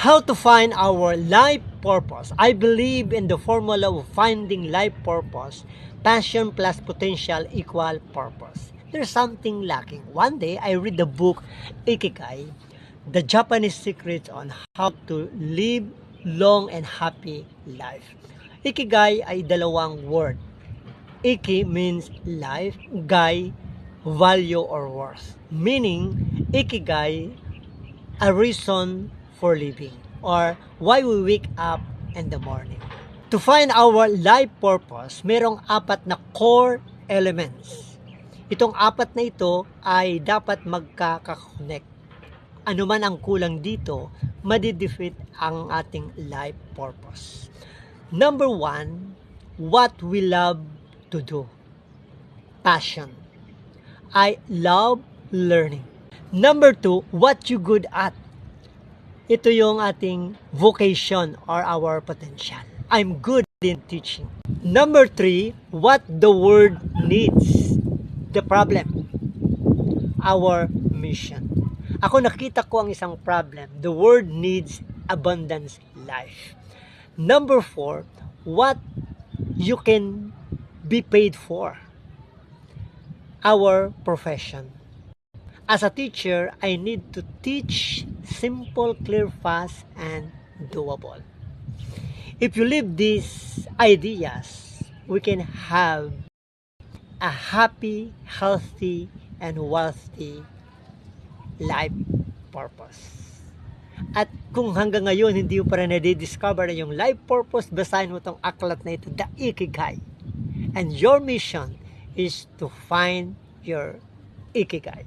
How to find our life purpose. I believe in the formula of finding life purpose. Passion plus potential equal purpose. There's something lacking. One day, I read the book Ikigai, the Japanese secrets on how to live long and happy life. Ikigai ay dalawang word. Iki means life, gai, value or worth. Meaning, ikigai, a reason for living, or why we wake up in the morning. To find our life purpose, merong apat na core elements. Itong apat na ito ay dapat magkaka-connect. Ano man ang kulang dito, madidefeat ang ating life purpose. Number 1, what we love to do. Passion. I love learning. Number 2, what you good at. Ito yung ating vocation or our potential. I'm good in teaching. Number 3, what the world needs. The problem. Our mission. Ako nakita ko ang isang problem. The world needs abundance life. Number 4, what you can be paid for. Our profession. As a teacher, I need to teach simple, clear, fast, and doable. If you live these ideas, we can have a happy, healthy, and wealthy life purpose. At kung hanggang ngayon hindi mo pa rin na-discover na yung life purpose, basahin mo itong aklat na ito, The Ikigai. And your mission is to find your Ikigai.